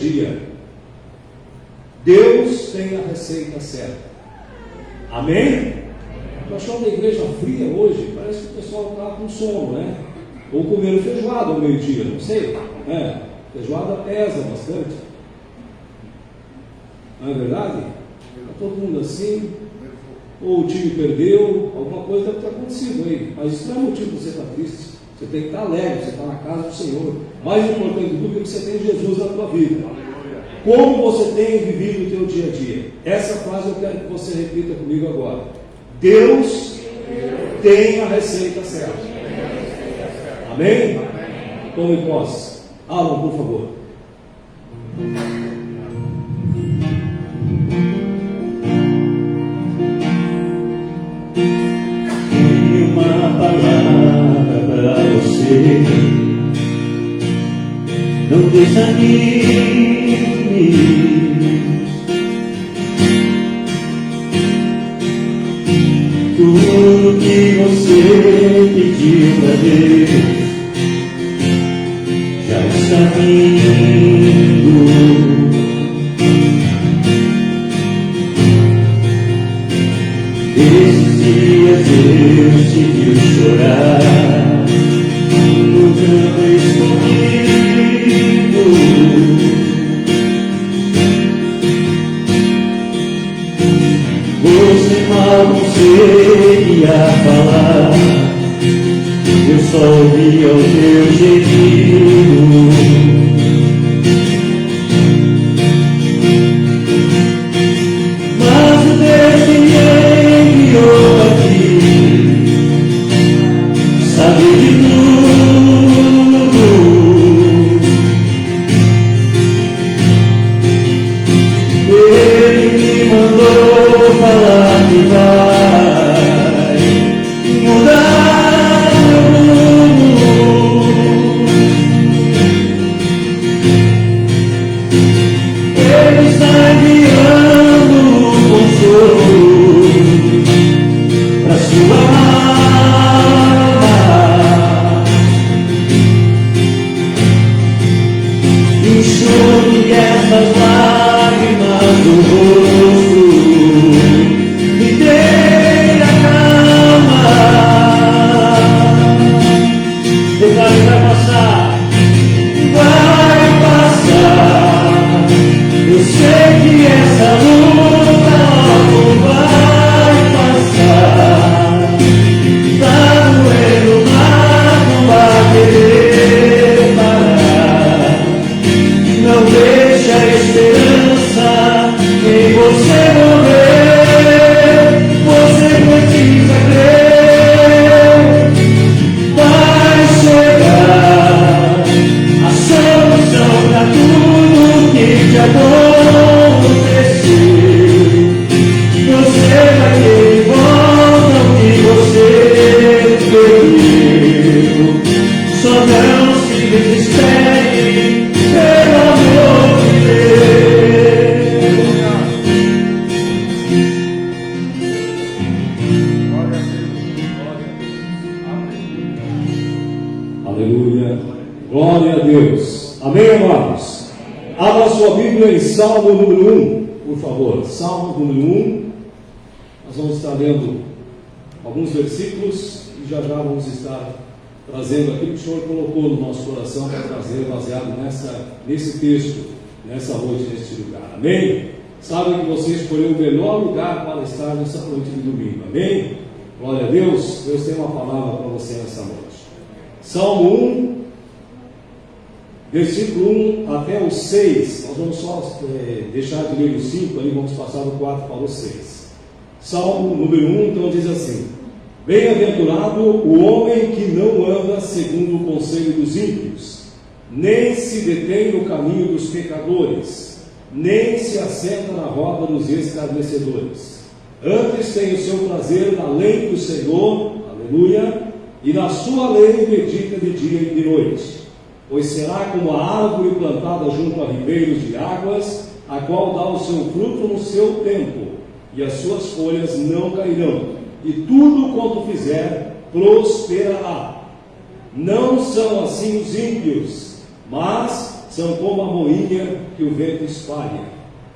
dia. Deus tem a receita certa. Amém? Nós estamos na igreja fria hoje, parece que o pessoal está com sono, né? Ou comendo feijoada ao meio-dia, não sei. Feijoada pesa bastante. Não é verdade? Está todo mundo assim, ou o time perdeu, alguma coisa deve ter acontecido aí. Mas isso não é motivo para você estar triste. Você tem que estar alegre, você está na casa do Senhor. Mais importante do que você tem Jesus na tua vida. Como você tem vivido o teu dia a dia? Essa frase eu quero que você repita comigo agora. Deus tem a receita certa. Amém? Tome posse. Alan, por favor. Tenho uma palavra para você. Não desanime. Tudo que você pediu para Deus já está vindo. Esses dias Deus te viu chorar no canto escondido. Você mal conseguia falar, eu só ouvia o teu gemido. Mas o Deus que me enviou aqui sabe de tudo. Ele me mandou falar que vai mudar meu mundo. Ele está enviando consolo para sua alma. Enxugue essas lágrimas do rosto e tenha calma. Declare, vai passar, vai passar. Eu sei que essa luta logo vai passar. Tá doendo, mas não vai querer parar. Não deixe a esperança em você morrer. Você precisa crer. Vai chegar a solução para tudo que te aconteceu. Você vai ter de volta o que você perdeu. Só não se desespere, pelo amor de Deus. Aleluia. Glória a Deus. Amém, amados? Abra sua Bíblia em Salmo número 1, por favor. Salmo número 1. Nós vamos estar lendo alguns versículos e já vamos estar trazendo aquilo que o Senhor colocou no nosso coração para trazer baseado nesse texto, nessa noite, neste lugar. Amém? Sabe que você escolheu o melhor lugar para estar nessa noite de domingo. Amém? Glória a Deus. Deus tem uma palavra para você nessa noite. Salmo 1, versículo 1 até o 6. Nós vamos só deixar de ler o 5, ali vamos passar do 4 para o 6. Salmo número 1, então diz assim: Bem-aventurado o homem que não anda segundo o conselho dos ímpios, nem se detém no caminho dos pecadores, nem se assenta na roda dos escarnecedores. Antes tem o seu prazer na lei do Senhor, aleluia, e na sua lei medita de dia e de noite. Pois será como a árvore plantada junto a ribeiros de águas, a qual dá o seu fruto no seu tempo, e as suas folhas não cairão, e tudo quanto fizer prosperará. Não são assim os ímpios, mas são como a moinha que o vento espalha.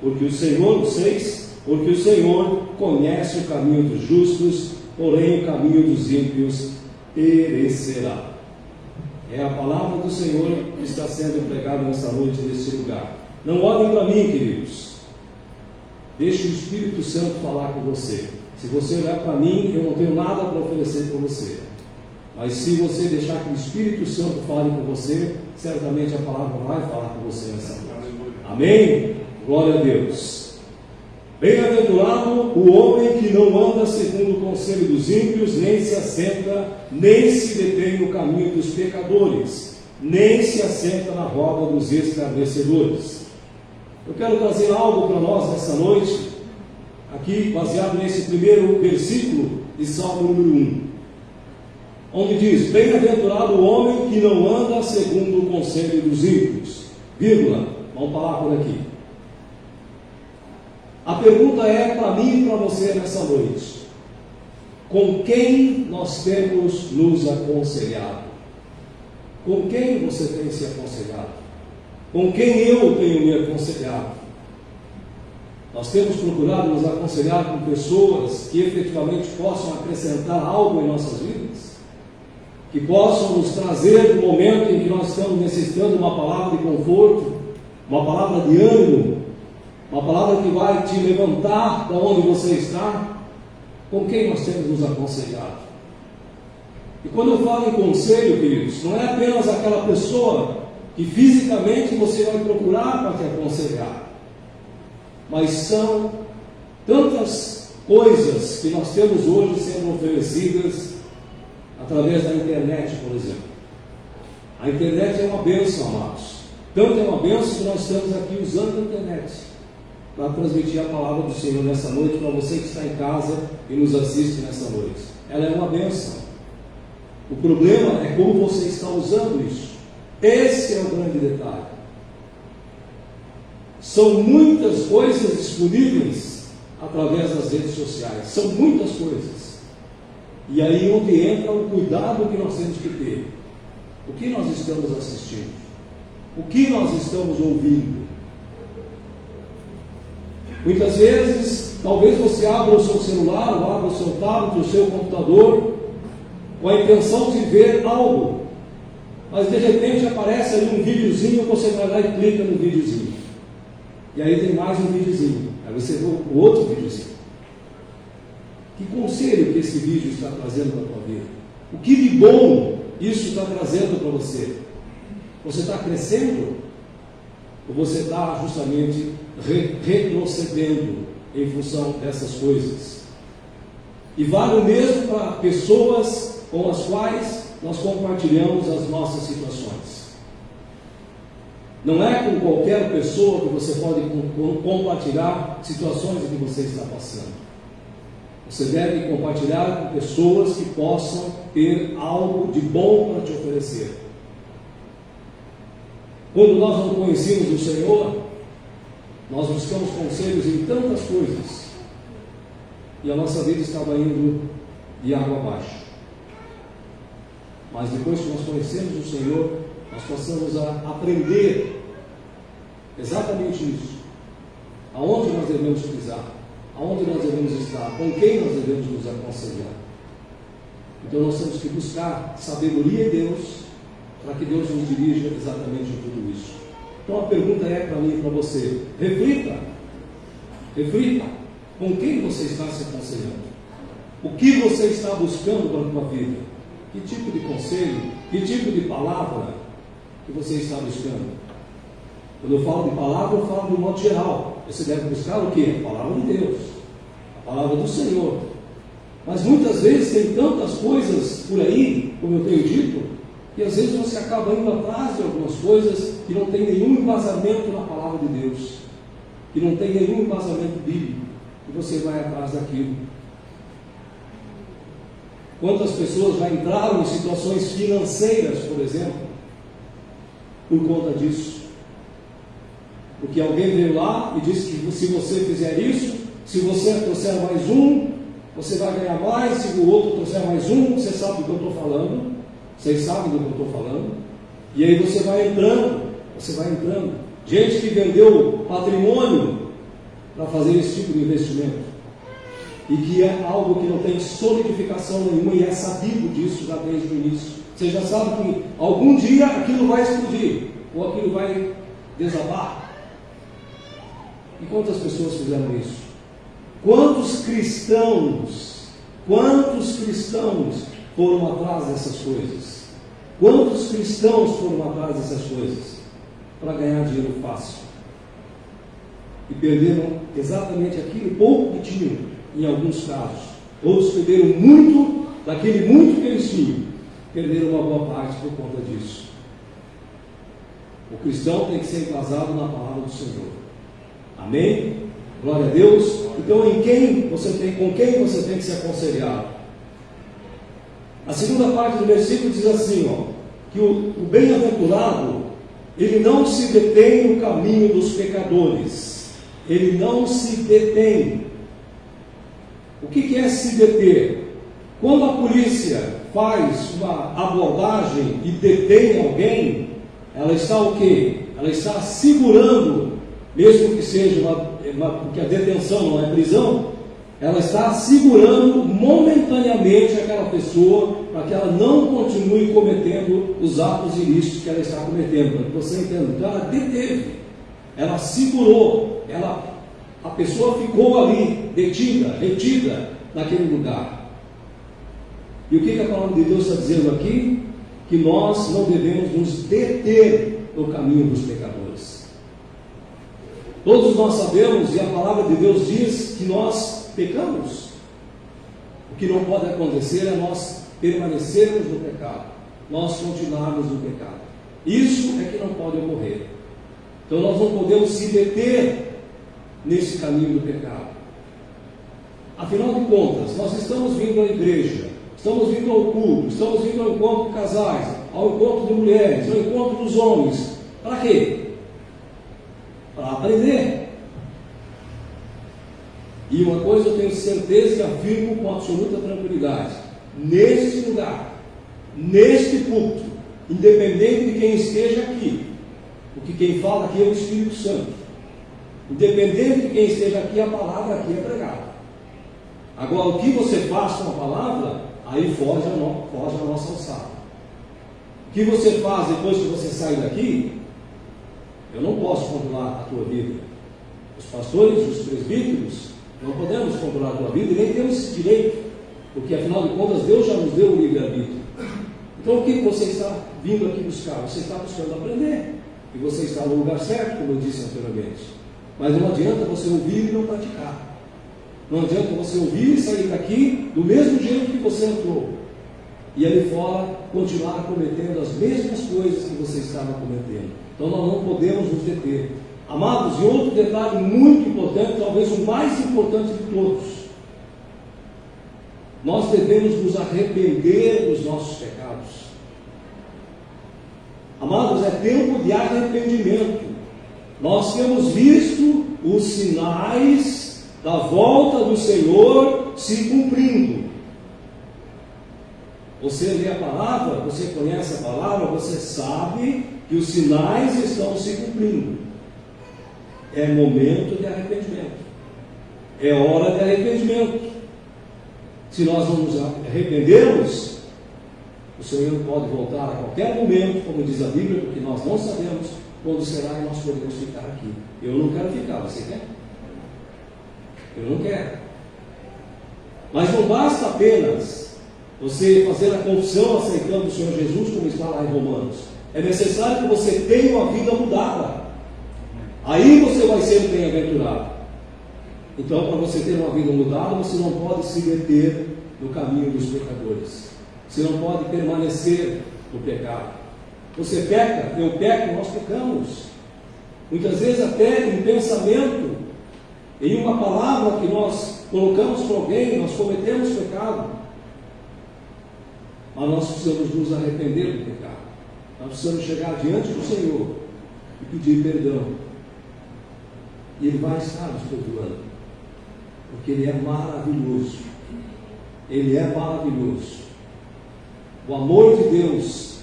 Porque o Senhor, 6, porque o Senhor conhece o caminho dos justos, porém o caminho dos ímpios perecerá. É a palavra do Senhor que está sendo pregada nessa noite nesse lugar. Não olhem para mim, queridos. Deixe o Espírito Santo falar com você. Se você olhar para mim, eu não tenho nada para oferecer para você. Mas se você deixar que o Espírito Santo fale com você, certamente a palavra vai falar com você nessa noite. Amém? Glória a Deus. Bem-aventurado o homem que não anda segundo o conselho dos ímpios, nem se assenta, nem se detém no caminho dos pecadores, nem se assenta na roda dos escarnecedores. Eu quero trazer algo para nós nessa noite, aqui baseado nesse primeiro versículo de Salmo número 1, onde diz: bem-aventurado o homem que não anda segundo o conselho dos ímpios, vírgula, vamos parar por aqui. A pergunta é para mim e para você nessa noite: com quem nós temos nos aconselhado? Com quem você tem se aconselhado? Com quem eu tenho me aconselhado? Nós temos procurado nos aconselhar com pessoas que efetivamente possam acrescentar algo em nossas vidas? Que possam nos trazer no momento em que nós estamos necessitando uma palavra de conforto, uma palavra de ânimo, uma palavra que vai te levantar da onde você está? Com quem nós temos nos aconselhado? E quando eu falo em conselho, queridos, não é apenas aquela pessoa que fisicamente você vai procurar para te aconselhar, mas são tantas coisas que nós temos hoje sendo oferecidas através da internet, por exemplo. A internet é uma bênção, amados. Tanto é uma bênção que nós estamos aqui usando a internet para transmitir a palavra do Senhor nessa noite para você que está em casa e nos assiste nessa noite. Ela é uma bênção. O problema é como você está usando isso. Esse é o grande detalhe. São muitas coisas disponíveis através das redes sociais. São muitas coisas. E aí onde entra o cuidado que nós temos que ter. O que nós estamos assistindo? O que nós estamos ouvindo? Muitas vezes, talvez você abra o seu celular, ou abra o seu tablet, o seu computador, com a intenção de ver algo, mas de repente aparece ali um videozinho, você vai lá e clica no videozinho, e aí tem mais um videozinho, aí você vê o outro videozinho. Que conselho que esse vídeo está trazendo para a tua vida? O que de bom isso está trazendo para você? Você está crescendo? Ou você está justamente retrocedendo em função dessas coisas? E vale o mesmo para pessoas com as quais nós compartilhamos as nossas situações. Não é com qualquer pessoa que você pode compartilhar situações que você está passando. Você deve compartilhar com pessoas que possam ter algo de bom para te oferecer. Quando nós não conhecemos o Senhor, nós buscamos conselhos em tantas coisas, e a nossa vida estava indo de água abaixo. Mas depois que nós conhecemos o Senhor, nós passamos a aprender exatamente isso. Aonde nós devemos pisar, aonde nós devemos estar, com quem nós devemos nos aconselhar. Então nós temos que buscar sabedoria em Deus, para que Deus nos dirija exatamente em tudo isso. Então a pergunta é para mim e para você: reflita, com quem você está se aconselhando? O que você está buscando para a tua vida? Que tipo de conselho, que tipo de palavra que você está buscando? Quando eu falo de palavra, eu falo de um modo geral. Você deve buscar o quê? A palavra de Deus, a palavra do Senhor. Mas muitas vezes tem tantas coisas por aí, como eu tenho dito, e às vezes você acaba indo atrás de algumas coisas que não tem nenhum embasamento na palavra de Deus, que não tem nenhum embasamento bíblico, e você vai atrás daquilo. Quantas pessoas já entraram em situações financeiras, por exemplo, por conta disso? Porque alguém veio lá e disse que se você fizer isso, se você trouxer mais um, você vai ganhar mais, se o outro trouxer mais um, você sabe do que eu estou falando. Vocês sabem do que eu estou falando? E aí você vai entrando, Você vai entrando. Gente que vendeu patrimônio para fazer esse tipo de investimento. E que é algo que não tem solidificação nenhuma e é sabido disso já desde o início. Você já sabe que algum dia aquilo vai explodir, ou aquilo vai desabar. E quantas pessoas fizeram isso? Quantos cristãos foram atrás dessas coisas? Quantos cristãos foram atrás dessas coisas? Para ganhar dinheiro fácil. E perderam exatamente aquilo pouco que tinham, em alguns casos. Outros perderam muito, daquele muito que eles tinham. Perderam uma boa parte por conta disso. O cristão tem que ser embasado na palavra do Senhor. Amém? Glória a Deus. Então, com quem você tem que se aconselhar? A segunda parte do versículo diz assim, que o bem-aventurado, ele não se detém no caminho dos pecadores. Ele não se detém. O que é se deter? Quando a polícia faz uma abordagem e detém alguém, ela está o quê? Ela está segurando, mesmo que seja porque a detenção não é prisão, ela está segurando momentaneamente aquela pessoa para que ela não continue cometendo os atos ilícitos que ela está cometendo. Para que você entenda, então ela deteve, ela segurou, a pessoa ficou ali, detida, retida naquele lugar. E o que a palavra de Deus está dizendo aqui? Que nós não devemos nos deter no caminho dos pecadores. Todos nós sabemos, e a palavra de Deus diz que nós pecamos. O que não pode acontecer é nós permanecermos no pecado, nós continuarmos no pecado. Isso é que não pode ocorrer. Então nós não podemos se deter nesse caminho do pecado. Afinal de contas, nós estamos vindo à igreja, estamos vindo ao culto, estamos vindo ao encontro de casais, ao encontro de mulheres, ao encontro dos homens. Para quê? Para aprender. E uma coisa eu tenho certeza e afirmo com absoluta tranquilidade: neste lugar, neste púlpito, independente de quem esteja aqui, porque quem fala aqui é o Espírito Santo, independente de quem esteja aqui, a palavra aqui é pregada. Agora, o que você faz com a palavra, aí foge a nossa alçada. O que você faz depois que você sai daqui, eu não posso controlar a tua vida. Os pastores, os presbíteros, não podemos controlar a tua vida e nem temos esse direito, porque afinal de contas Deus já nos deu o livre-arbítrio. Então o que você está vindo aqui buscar? Você está buscando aprender, e você está no lugar certo, como eu disse anteriormente. Mas não adianta você ouvir e não praticar. Não adianta você ouvir e sair daqui do mesmo jeito que você entrou, e ali fora continuar cometendo as mesmas coisas que você estava cometendo. Então nós não podemos nos deter. Amados, e outro detalhe muito importante, talvez o mais importante de todos: nós devemos nos arrepender dos nossos pecados. Amados, é tempo de arrependimento. Nós temos visto os sinais da volta do Senhor se cumprindo. Você lê a palavra, você conhece a palavra, você sabe que os sinais estão se cumprindo. É momento de arrependimento. É hora de arrependimento. Se nós não nos arrependermos, o Senhor pode voltar a qualquer momento, como diz a Bíblia, porque nós não sabemos quando será que nós podemos ficar aqui. Eu não quero ficar, você quer? Eu não quero. Mas não basta apenas você fazer a confissão aceitando o Senhor Jesus, como está lá em Romanos. É necessário que você tenha uma vida mudada. Aí você vai ser bem-aventurado. Então, para você ter uma vida mudada, você não pode se deter no caminho dos pecadores. Você não pode permanecer no pecado. Você peca, eu peco, nós pecamos. Muitas vezes até em pensamento, em uma palavra que nós colocamos para alguém, nós cometemos pecado. Mas nós precisamos nos arrepender do pecado. Nós precisamos chegar diante do Senhor e pedir perdão. E Ele vai estar nos perdoando, porque Ele é maravilhoso. Ele é maravilhoso. O amor de Deus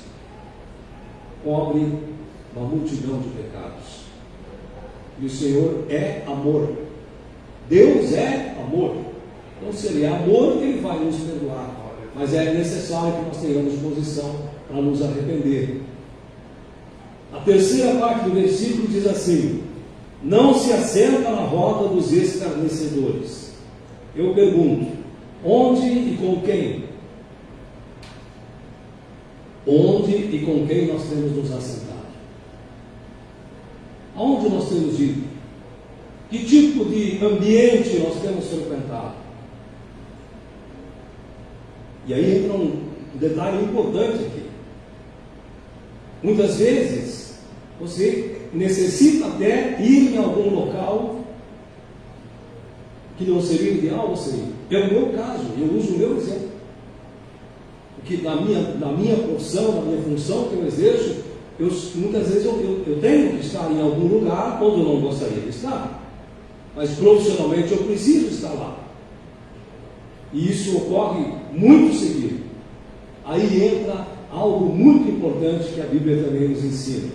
cobre uma multidão de pecados. E o Senhor é amor. Deus é amor. Então, se Ele é amor, Ele vai nos perdoar. Mas é necessário que nós tenhamos disposição para nos arrepender. A terceira parte do versículo diz assim: não se assenta na roda dos escarnecedores. Eu pergunto, onde e com quem? Onde e com quem nós temos nos assentado? Aonde nós temos ido? Que tipo de ambiente nós temos frequentado? E aí entra um detalhe importante aqui. Muitas vezes, você necessita até ir em algum local que não seria ideal você ir. Pelo meu caso, eu uso o meu exemplo. Porque na minha profissão, na minha função que eu exerço, muitas vezes eu tenho que estar em algum lugar onde eu não gostaria de estar. Mas profissionalmente eu preciso estar lá. E isso ocorre muito seguido. Aí entra algo muito importante que a Bíblia também nos ensina.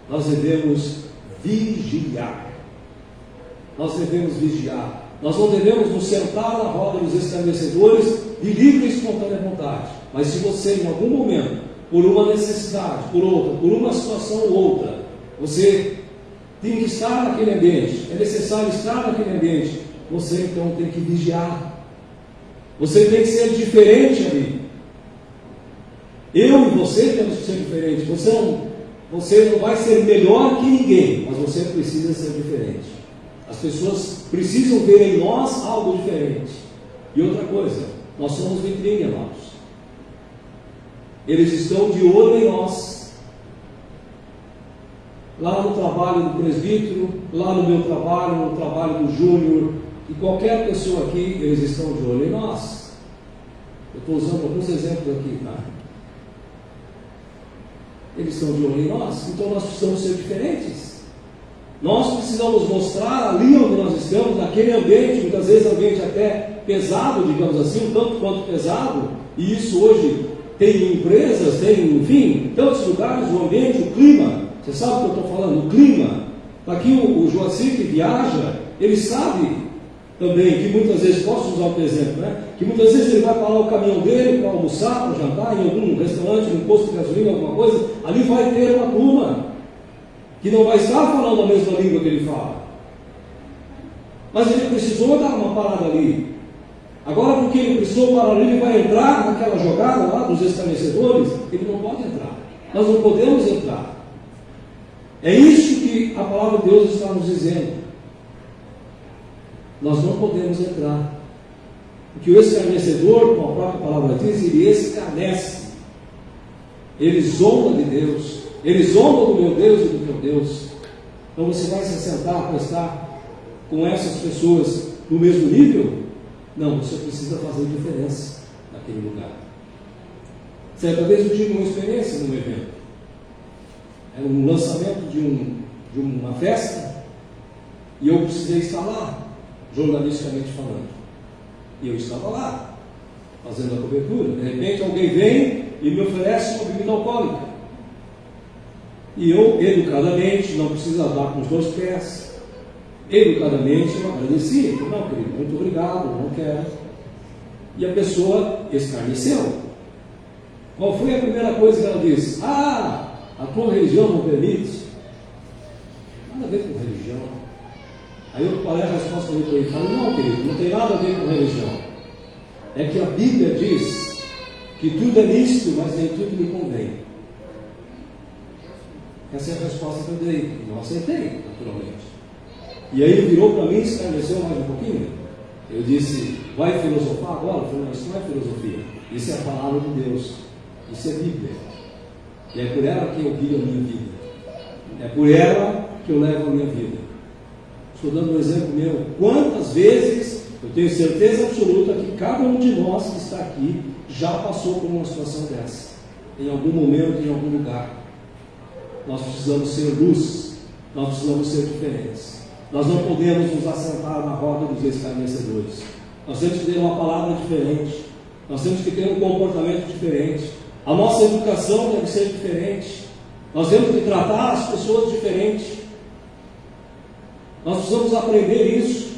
Nós devemos vigiar. Nós devemos vigiar. Nós não devemos nos sentar na roda dos escarnecedores de livre e espontânea vontade. Mas se você, em algum momento, por uma necessidade, por outra, por uma situação ou outra, você tem que estar naquele ambiente, é necessário estar naquele ambiente, você então tem que vigiar. Você tem que ser diferente ali. Eu e você temos que ser diferentes. Você não vai ser melhor que ninguém, mas você precisa ser diferente. As pessoas precisam ver em nós algo diferente. E outra coisa, nós somos vitrine, amados. Eles estão de olho em nós. Lá no trabalho do presbítero, lá no meu trabalho, no trabalho do Júnior, e qualquer pessoa aqui, eles estão de olho em nós. Eu estou usando alguns exemplos aqui, tá? Eles estão de olho em nós, então nós precisamos ser diferentes. Nós precisamos mostrar ali onde nós estamos, naquele ambiente, muitas vezes ambiente até pesado, digamos assim, um tanto quanto pesado, e isso hoje tem empresas, tem, enfim, tantos lugares, o ambiente, o clima. Você sabe o que eu estou falando? O clima. Aqui o Joacir que viaja, ele sabe também que muitas vezes, posso usar outro exemplo, né? Que muitas vezes ele vai parar o caminhão dele para almoçar, para jantar, em algum restaurante, num posto de gasolina, alguma coisa, ali vai ter uma turma que não vai estar falando a mesma língua que ele fala. Mas ele precisou dar uma parada ali. Agora, porque ele precisou parar ali, ele vai entrar naquela jogada lá dos escarnecedores, ele não pode entrar. Nós não podemos entrar. É isso que a palavra de Deus está nos dizendo. Nós não podemos entrar. Porque o escarnecedor, como a própria palavra diz, ele escarnece. Ele zomba de Deus. Ele zomba do meu Deus e do meu Deus. Então você vai se assentar para estar com essas pessoas no mesmo nível? Não, você precisa fazer diferença naquele lugar. Certa vez eu tive uma experiência num evento. Era um lançamento de uma festa e eu precisei estar lá, jornalisticamente falando. E eu estava lá, fazendo a cobertura. De repente alguém vem e me oferece uma bebida alcoólica. E eu, educadamente, não precisa dar com os dois pés, educadamente eu agradeci. Eu, não, querido, muito obrigado, não quero. E a pessoa escarneceu. Qual foi a primeira coisa que ela disse? Ah, a tua religião não permite. Nada a ver com religião. Aí eu falei a resposta para ele, falei, não, querido, não tem nada a ver com religião. É que a Bíblia diz que tudo é lícito, mas nem tudo me convém. Essa é a resposta que eu dei. Eu aceitei, naturalmente. E aí ele virou para mim e esclareceu mais um pouquinho. Eu disse, vai filosofar agora? Eu falei, não, isso não é filosofia. Isso é a palavra de Deus. Isso é Bíblia. E é por ela que eu guio a minha vida. É por ela que eu levo a minha vida. Estou dando um exemplo meu. Quantas vezes, eu tenho certeza absoluta que cada um de nós que está aqui já passou por uma situação dessa. Em algum momento, em algum lugar. Nós precisamos ser luz. Nós precisamos ser diferentes. Nós não podemos nos assentar na roda dos escarnecedores. Nós temos que ter uma palavra diferente. Nós temos que ter um comportamento diferente. A nossa educação deve ser diferente. Nós temos que tratar as pessoas diferente. Nós precisamos aprender isso.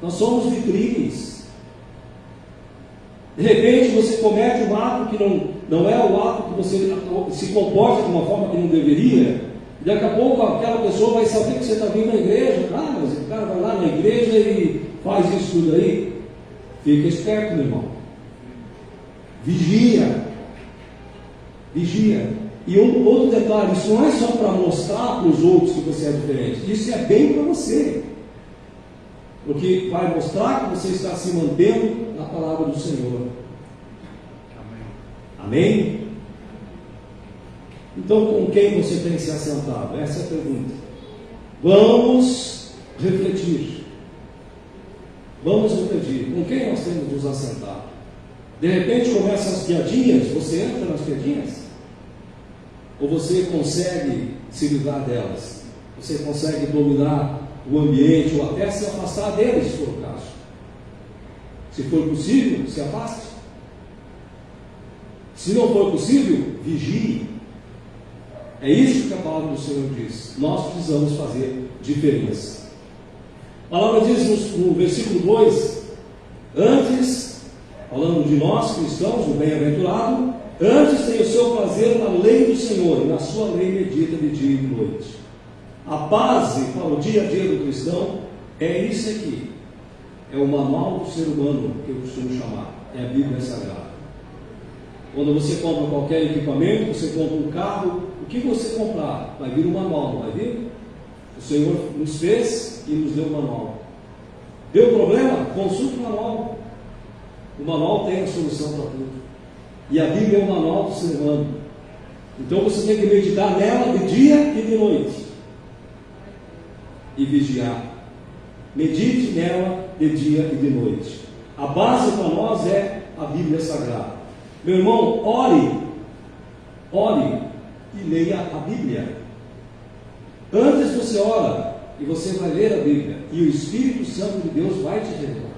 Nós somos vitrines. De repente você comete um ato que não é o ato que você se comporta de uma forma que não deveria. E daqui a pouco aquela pessoa vai saber que você está vindo na igreja. Ah, mas o cara vai lá na igreja e faz isso tudo aí. Fica esperto, meu irmão. Vigia. Vigia. E outro detalhe, isso não é só para mostrar para os outros que você é diferente. Isso é bem para você. Porque vai mostrar que você está se mantendo na palavra do Senhor. Amém? Então, com quem você tem se assentado? Essa é a pergunta. Vamos refletir. Vamos refletir. Com quem nós temos nos assentado? De repente começam as piadinhas, você entra nas piadinhas? Ou você consegue se livrar delas? Você consegue dominar o ambiente ou até se afastar deles, se for o caso? Se for possível, se afaste. Se não for possível, vigie. É isso que a palavra do Senhor diz. Nós precisamos fazer diferença. A palavra diz no versículo 2: antes, falando de nós cristãos, o bem-aventurado, antes tem o seu prazer na lei do Senhor, e na sua lei medita de dia e de noite. A base para o dia a dia do cristão é isso aqui. É o manual do ser humano, que eu costumo chamar. É a Bíblia Sagrada. Quando você compra qualquer equipamento, você compra um carro, o que você comprar? Vai vir um manual, não vai vir? O Senhor nos fez e nos deu o manual. Deu problema? Consulte o manual. O manual tem a solução para tudo. E a Bíblia é o manual do ser humano. Então você tem que meditar nela de dia e de noite. E vigiar. Medite nela de dia e de noite. A base para nós é a Bíblia Sagrada. Meu irmão, ore e leia a Bíblia. Antes você ora e você vai ler a Bíblia, e o Espírito Santo de Deus vai te revelar.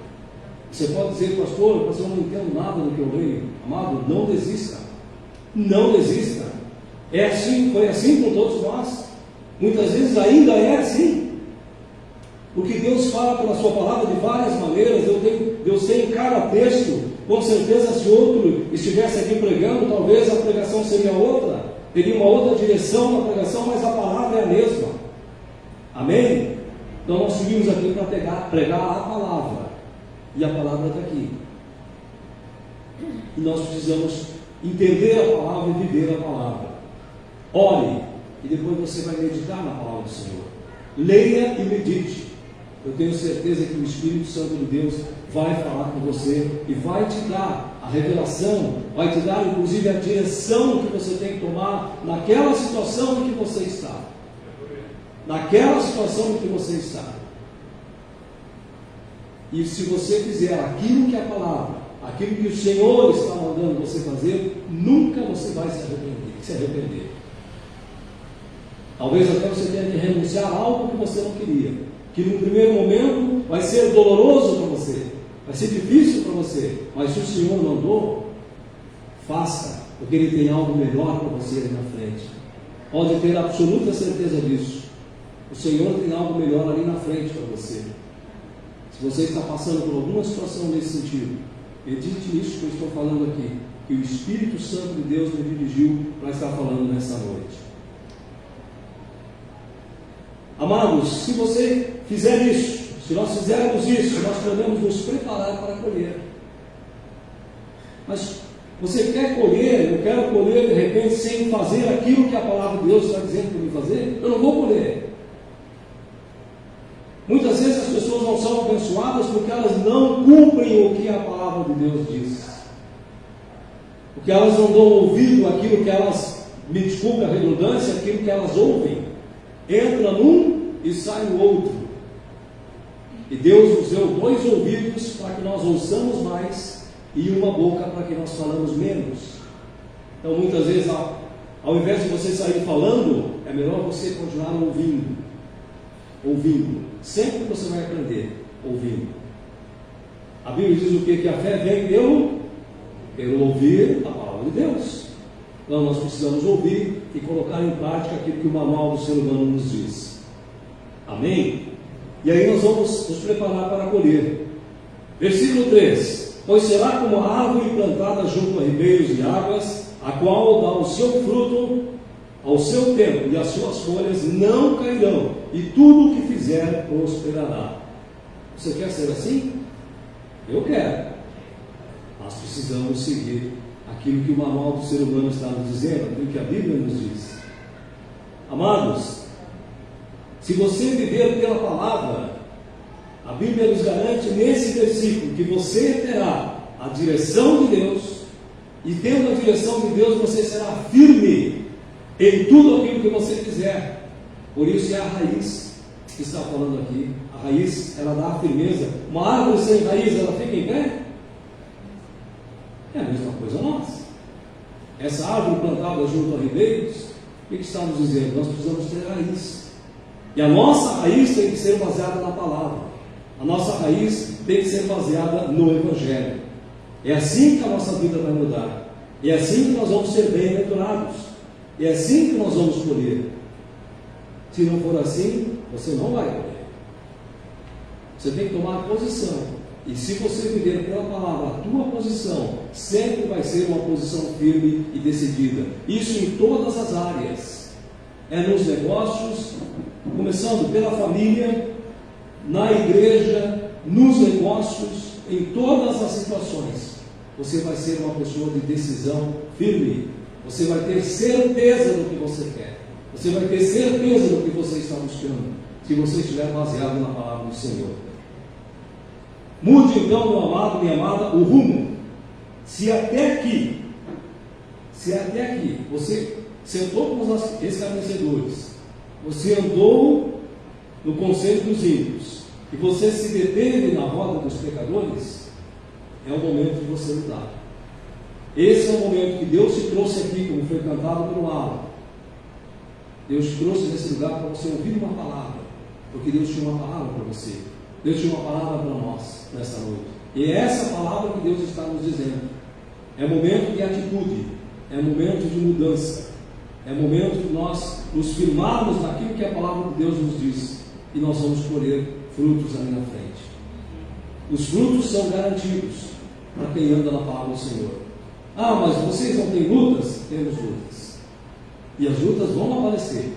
Você pode dizer, pastor, eu não entendo nada do que eu leio. Amado, não desista. Não desista. É assim, foi assim com todos nós. Muitas vezes ainda é assim. Porque Deus fala pela sua palavra de várias maneiras. Deus tem em cada texto. Com certeza, se outro estivesse aqui pregando, talvez a pregação seria outra. Teria uma outra direção na pregação, mas a palavra é a mesma. Amém? Então nós subimos aqui para pregar a palavra. E a palavra está aqui. E nós precisamos entender a palavra e viver a palavra. Ore, e depois você vai meditar na palavra do Senhor. Leia e medite. Eu tenho certeza que o Espírito Santo de Deus vai falar com você e vai te dar a revelação, vai te dar inclusive a direção que você tem que tomar naquela situação em que você está. Naquela situação em que você está. E se você fizer aquilo que é a palavra, aquilo que o Senhor está mandando você fazer, nunca você vai se arrepender. Talvez até você tenha que renunciar a algo que você não queria, que no primeiro momento vai ser doloroso para você, vai ser difícil para você, mas se o Senhor mandou, faça, porque Ele tem algo melhor para você ali na frente. Pode ter absoluta certeza disso. O Senhor tem algo melhor ali na frente para você. Se você está passando por alguma situação nesse sentido, medite nisso que eu estou falando aqui, que o Espírito Santo de Deus me dirigiu para estar falando nessa noite. Amados, se você fizer isso, se nós fizermos isso, nós podemos nos preparar para colher. Mas você quer colher? Eu quero colher de repente sem fazer aquilo que a palavra de Deus está dizendo para mim fazer? Eu não vou colher. Muitas vezes as pessoas não são abençoadas porque elas não cumprem o que a palavra de Deus diz. Porque elas não dão ouvido àquilo que elas, me desculpe a redundância, aquilo que elas ouvem. Entra num e sai no outro. E Deus nos deu 2 ouvidos para que nós ouçamos mais e uma boca para que nós falamos menos. Então muitas vezes, ao invés de você sair falando, é melhor você continuar ouvindo. Sempre você vai aprender ouvindo. A Bíblia diz o quê? Que a fé vem pelo ouvir a palavra de Deus. Então nós precisamos ouvir e colocar em prática aquilo que o manual do ser humano nos diz. Amém? E aí nós vamos nos preparar para colher. Versículo 3: Pois será como a árvore plantada junto a ribeiros de águas, a qual dá o seu fruto ao seu tempo, e as suas folhas não cairão, e tudo o que fizer prosperará. Você quer ser assim? Eu quero. Nós precisamos seguir aquilo que o manual do ser humano está nos dizendo, aquilo que a Bíblia nos diz. Amados, se você viver pela palavra, a Bíblia nos garante nesse versículo que você terá a direção de Deus, e tendo a direção de Deus, você será firme em tudo aquilo que você fizer. Por isso é a raiz que está falando aqui. A raiz, ela dá a firmeza. Uma árvore sem raiz, ela fica em pé? É a mesma coisa nós. Essa árvore plantada junto a ribeiros, o que está nos dizendo? Nós precisamos ter raiz. E a nossa raiz tem que ser baseada na palavra. A nossa raiz tem que ser baseada no Evangelho. É assim que a nossa vida vai mudar. É assim que nós vamos ser bem-aventurados. É assim que nós vamos colher. Se não for assim, você não vai colher. Você tem que tomar posição. E se você viver pela palavra, a tua posição sempre vai ser uma posição firme e decidida. Isso em todas as áreas. É nos negócios, começando pela família, na igreja, nos negócios, em todas as situações. Você vai ser uma pessoa de decisão firme. Você vai ter certeza do que você quer. Você vai ter certeza do que você está buscando, se você estiver baseado na palavra do Senhor. Mude então, meu amado, minha amada, o rumo. Se até aqui você sentou com os escarnecedores, você andou no conselho dos ímpios, e você se deteve na roda dos pecadores, é o momento de você mudar. Esse é o momento que Deus te trouxe aqui, como foi cantado pelo Alan. Deus te trouxe nesse lugar para você ouvir uma palavra, porque Deus tinha uma palavra para você. Deus tinha uma palavra para nós nesta noite. E é essa palavra que Deus está nos dizendo. É momento de atitude, é momento de mudança, é momento de nós nos firmarmos naquilo que a palavra de Deus nos diz, e nós vamos colher frutos ali na frente. Os frutos são garantidos para quem anda na palavra do Senhor. Ah, mas vocês não têm lutas? Temos lutas. E as lutas vão aparecer.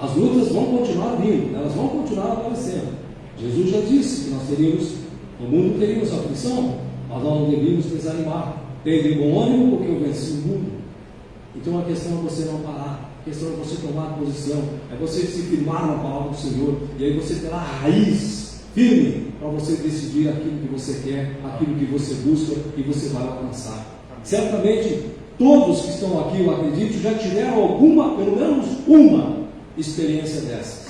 As lutas vão continuar vindo, elas vão continuar aparecendo. Jesus já disse que nós teríamos, no mundo teríamos aflição, mas nós não devíamos desanimar. Tende bom ânimo, porque eu venci o mundo. Então a questão é você não parar, a questão é você tomar posição, é você se firmar na palavra do Senhor, e aí você terá a raiz firme para você decidir aquilo que você quer, aquilo que você busca, e você vai alcançar. Certamente todos que estão aqui, eu acredito, já tiveram alguma, pelo menos uma experiência dessas.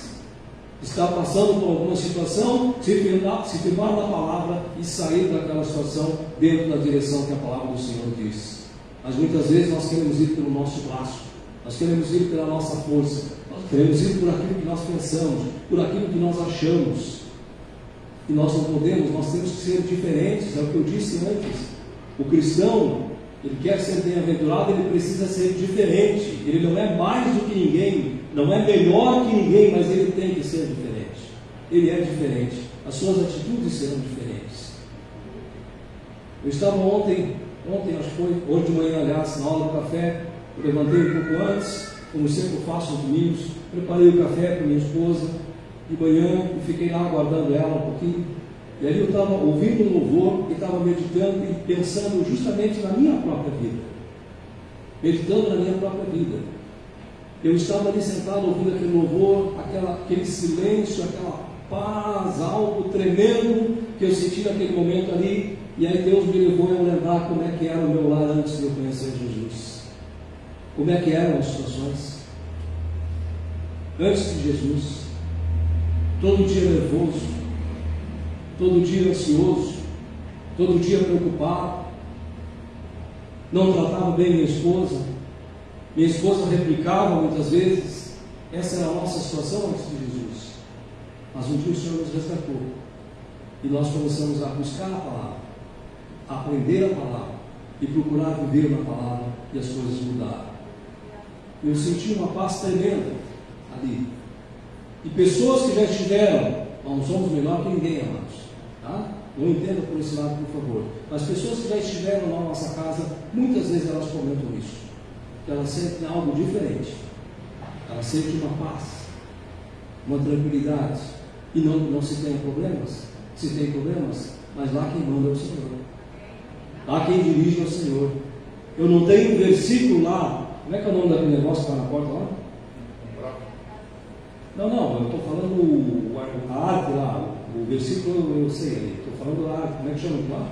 Está passando por alguma situação, se firmar na palavra e sair daquela situação dentro da direção que a palavra do Senhor diz. Mas muitas vezes nós queremos ir pelo nosso braço, nós queremos ir pela nossa força, nós queremos ir por aquilo que nós pensamos, por aquilo que nós achamos. E nós não podemos, nós temos que ser diferentes, é o que eu disse antes. O cristão, ele quer ser bem-aventurado, ele precisa ser diferente. Ele não é mais do que ninguém, não é melhor que ninguém, mas ele tem que ser diferente. Ele é diferente, as suas atitudes serão diferentes. Eu estava ontem acho que foi, hoje de manhã, aliás, na aula do café, eu levantei um pouco antes, como sempre eu faço nos domingos, preparei o café para minha esposa, de manhã, e fiquei lá aguardando ela um pouquinho. E aí eu estava ouvindo um louvor e estava meditando e pensando justamente na minha própria vida. Meditando na minha própria vida. Eu estava ali sentado ouvindo aquele louvor, aquele silêncio, aquela paz, algo tremendo que eu senti naquele momento ali. E aí Deus me levou a lembrar como é que era o meu lar antes de eu conhecer Jesus. Como é que eram as situações antes de Jesus. Todo dia nervoso, todo dia ansioso, todo dia preocupado, não tratava bem minha esposa replicava muitas vezes. Essa era a nossa situação antes de Jesus. Mas um dia o Senhor nos resgatou, e nós começamos a buscar a palavra, a aprender a palavra, e procurar viver na palavra, e as coisas mudaram. Eu senti uma paz tremenda ali. E pessoas que já estiveram, não somos melhor que ninguém, amados, tá? Não entenda por esse lado, por favor. Mas pessoas que já estiveram na nossa casa, muitas vezes elas comentam isso, que elas sentem algo diferente. Elas sentem uma paz, uma tranquilidade. E não se tem problemas. Se tem problemas, mas lá quem manda é o Senhor. Lá quem dirige é o Senhor. Eu não tenho um versículo lá. Como é que é o nome daquele negócio que está na porta lá? Não, eu estou falando a arte lá. O versículo eu sei ali. Estou falando da arte. Como é que chama lá?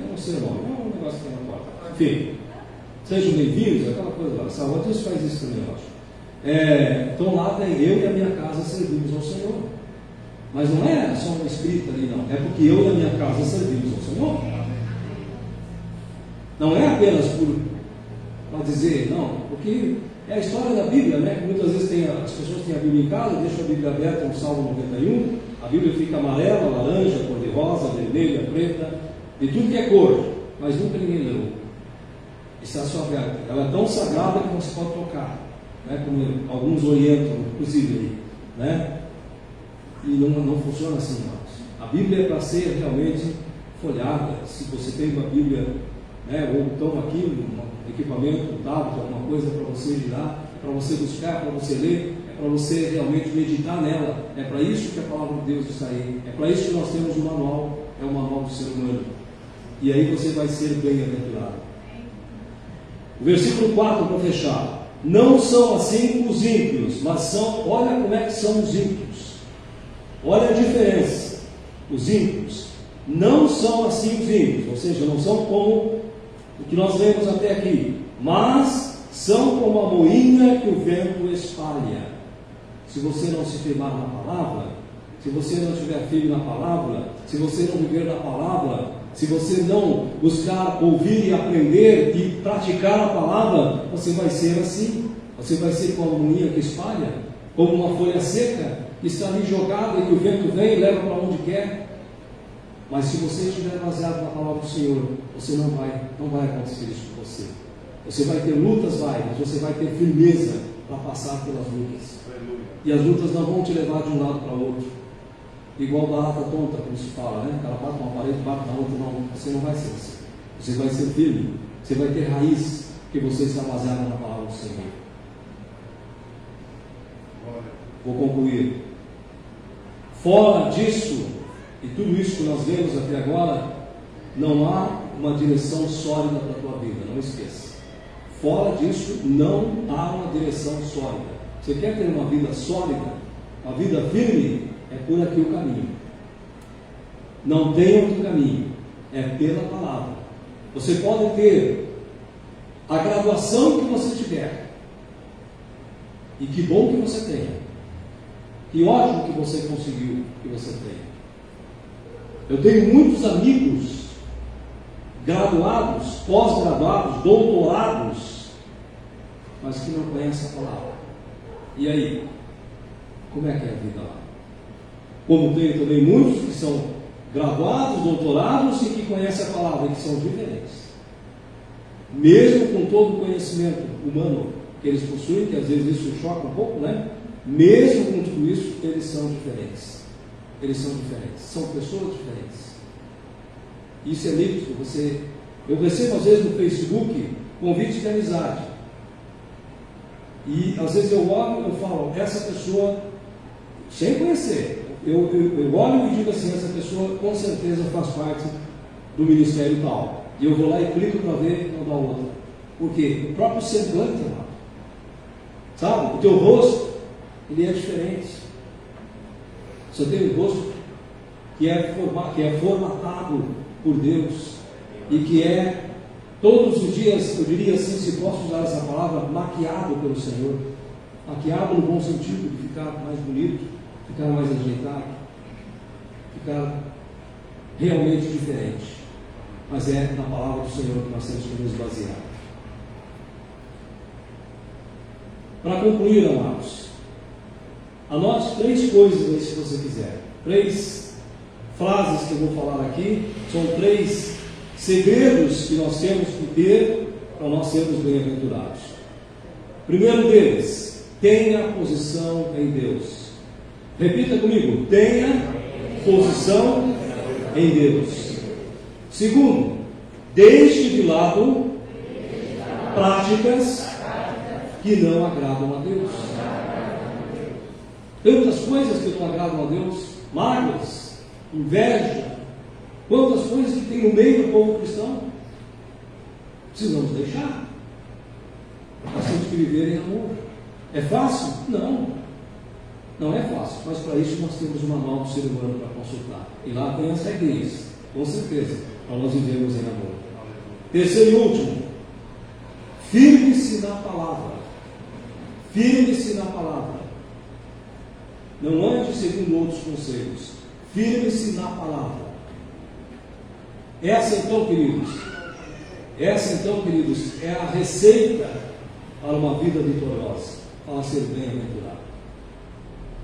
Eu não sei o nome. É um negócio que tem na porta. Enfim, sejam bem-vindos, aquela coisa lá. Salvador faz isso também, eu acho. Então lá tem eu e a minha casa servimos ao Senhor. Mas não é só uma escrita ali, não. É porque eu e a minha casa servimos ao Senhor. Não é apenas para dizer, não, porque é a história da Bíblia, né? Muitas vezes as pessoas têm a Bíblia em casa, deixam a Bíblia aberta no Salmo 91, a Bíblia fica amarela, laranja, cor-de-rosa, vermelha, preta, de tudo que é cor, mas nunca ninguém leu. Está só aberta. Ela é tão sagrada que não se pode tocar, né? Como alguns orientam, inclusive, né? E não funciona assim, irmãos. A Bíblia é para ser realmente folhada. Se você tem uma Bíblia, né, ou então aqui um equipamento, um tablet, alguma coisa para você girar, para você buscar, para você ler, é para você realmente meditar nela. É para isso que a palavra de Deus está aí. É para isso que nós temos o manual, é o manual do ser humano. E aí você vai ser bem-aventurado. O versículo 4 para fechar. Não são assim os ímpios, mas são, olha como é que são os ímpios. Olha a diferença. Os ímpios não são assim os ímpios, ou seja, não são como o que nós vemos até aqui, mas são como a moinha que o vento espalha. Se você não se firmar na palavra, se você não estiver firme na palavra, se você não viver na palavra, se você não buscar ouvir e aprender e praticar a palavra, você vai ser assim. Você vai ser como a moinha que espalha, como uma folha seca que está ali jogada e que o vento vem e leva para onde quer. Mas se você estiver baseado na palavra do Senhor, você não vai acontecer isso com você. Você vai ter lutas, mas você vai ter firmeza para passar pelas lutas. E as lutas não vão te levar de um lado para o outro. Igual barata tonta, como se fala, né? O cara bate uma parede, bate na outra, não. Você não vai ser assim. Você vai ser firme. Você vai ter raiz, que você está baseado na palavra do Senhor. Vou concluir. Fora disso, e tudo isso que nós vemos até agora, não há uma direção sólida para a tua vida, não esqueça. Fora disso, não há uma direção sólida. Você quer ter uma vida sólida, uma vida firme, é por aqui o caminho. Não tem outro caminho, é pela palavra. Você pode ter a graduação que você tiver, e que bom que você tenha. Que ótimo que você conseguiu, que você tem. Eu tenho muitos amigos graduados, pós-graduados, doutorados, mas que não conhecem a palavra. E aí? Como é que é a vida lá? Como tenho também muitos que são graduados, doutorados e que conhecem a palavra, e que são diferentes. Mesmo com todo o conhecimento humano que eles possuem, que às vezes isso choca um pouco, né? Mesmo com tudo isso, eles são diferentes. Eles são diferentes. São pessoas diferentes. Isso é nítido. Eu recebo às vezes no Facebook convites de amizade. E às vezes eu olho e falo, essa pessoa, sem conhecer, eu olho e digo assim, essa pessoa com certeza faz parte do ministério tal. E eu vou lá e clico para ver uma da outra. Por quê? O próprio semblante, sabe? O teu rosto, ele é diferente. Você tem um rosto que é formatado por Deus e que é todos os dias, eu diria assim, se posso usar essa palavra, maquiado pelo Senhor. Maquiado no bom sentido, de ficar mais bonito, ficar mais ajeitado, ficar realmente diferente. Mas é na palavra do Senhor que nós temos que nos basear. Para concluir, amados, anote 3 coisas aí se você quiser. 3 frases que eu vou falar aqui. São 3 segredos que nós temos que ter para nós sermos bem-aventurados. Primeiro deles, tenha posição em Deus. Repita comigo: tenha posição em Deus. Segundo, deixe de lado práticas que não agradam a Deus. Tantas coisas que não agradam a Deus, mágoas, inveja, quantas coisas que tem no meio do povo cristão. Precisamos deixar. Nós temos que viver em amor. É fácil? Não. Não é fácil, mas para isso nós temos uma manual do ser humano para consultar. E lá tem as regrinhas, com certeza, para nós vivermos em amor. Terceiro e último, firme-se na palavra. Firme-se na palavra. Não ande segundo outros conselhos. Firme-se na palavra. Essa então, queridos, é a receita para uma vida vitoriosa, para ser bem-aventurado.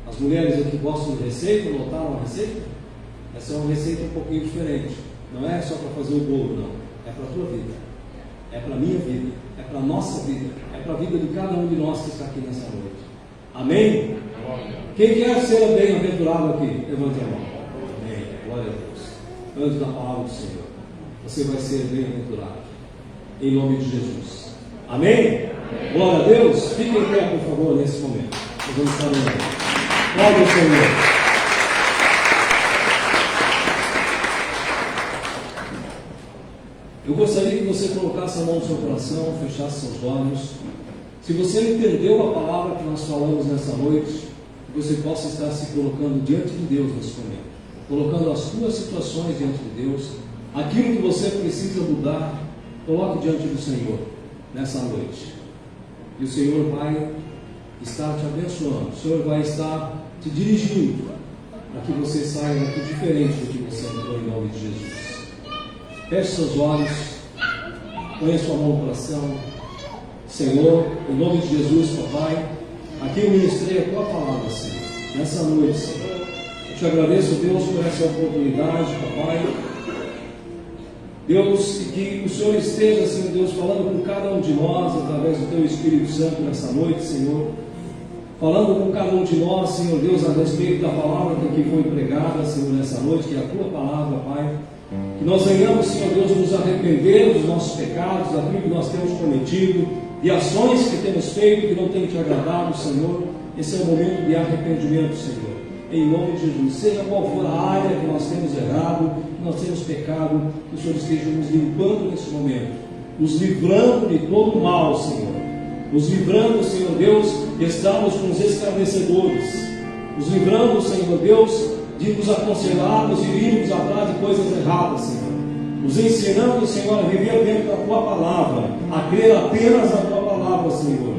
As mulheres aqui gostam de receita, notaram a receita? Essa é uma receita um pouquinho diferente. Não é só para fazer o bolo, não. É para a tua vida. É para a minha vida. É para a nossa vida. É para a vida de cada um de nós que está aqui nessa noite. Amém? Quem quer ser bem-aventurado aqui? Levante a mão. Amém. Glória a Deus. Antes da palavra do Senhor, você vai ser bem-aventurado. Em nome de Jesus. Amém? Glória a Deus. Fiquem em pé, por favor, nesse momento. Nós vamos estar orando. Glória ao Senhor. Eu gostaria que você colocasse a mão no seu coração, fechasse seus olhos. Se você entendeu a palavra que nós falamos nessa noite, que você possa estar se colocando diante de Deus nesse momento, colocando as suas situações diante de Deus, aquilo que você precisa mudar, coloque diante do Senhor nessa noite. E o Senhor vai estar te abençoando, o Senhor vai estar te dirigindo para que você saia daqui diferente do que você entrou, em nome de Jesus. Feche seus olhos, põe a sua mão no coração. Senhor, em nome de Jesus, papai, aqui eu ministrei a tua palavra, Senhor, nessa noite, Senhor. Eu te agradeço, Deus, por essa oportunidade, papai. Deus, e que o Senhor esteja, Senhor Deus, falando com cada um de nós, através do teu Espírito Santo nessa noite, Senhor. Falando com cada um de nós, Senhor Deus, a respeito da palavra que aqui foi pregada, Senhor, nessa noite, que é a tua palavra, Pai. Que nós venhamos, Senhor Deus, nos arrepender dos nossos pecados, daquilo que nós temos cometido, de ações que temos feito que não tem te agradado, Senhor. Esse é o momento de arrependimento, Senhor. Em nome de Jesus, seja qual for a área que nós temos errado, que nós temos pecado, que o Senhor esteja nos limpando nesse momento, nos livrando de todo o mal, Senhor. Nos livrando, Senhor Deus, de estarmos com os escarnecedores. Nos livrando, Senhor Deus, de nos aconselharmos e irmos atrás de coisas erradas, Senhor. Nos ensinando, Senhor, a viver dentro da tua palavra, a crer apenas na tua palavra, Senhor.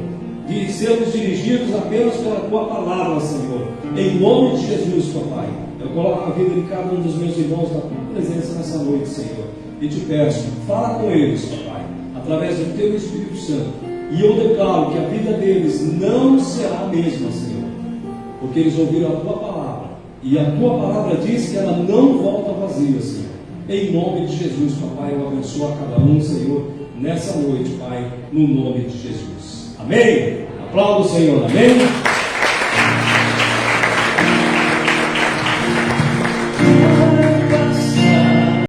De sermos dirigidos apenas pela tua palavra, Senhor. Em nome de Jesus, papai. Eu coloco a vida de cada um dos meus irmãos na tua presença nessa noite, Senhor. E te peço, fala com eles, papai, através do teu Espírito Santo. E eu declaro que a vida deles não será a mesma, Senhor. Porque eles ouviram a tua palavra. E a tua palavra diz que ela não volta vazia, Senhor. Em nome de Jesus, papai, eu abençoo a cada um, Senhor, nessa noite, Pai, no nome de Jesus. Amém? Aplauda o Senhor, amém?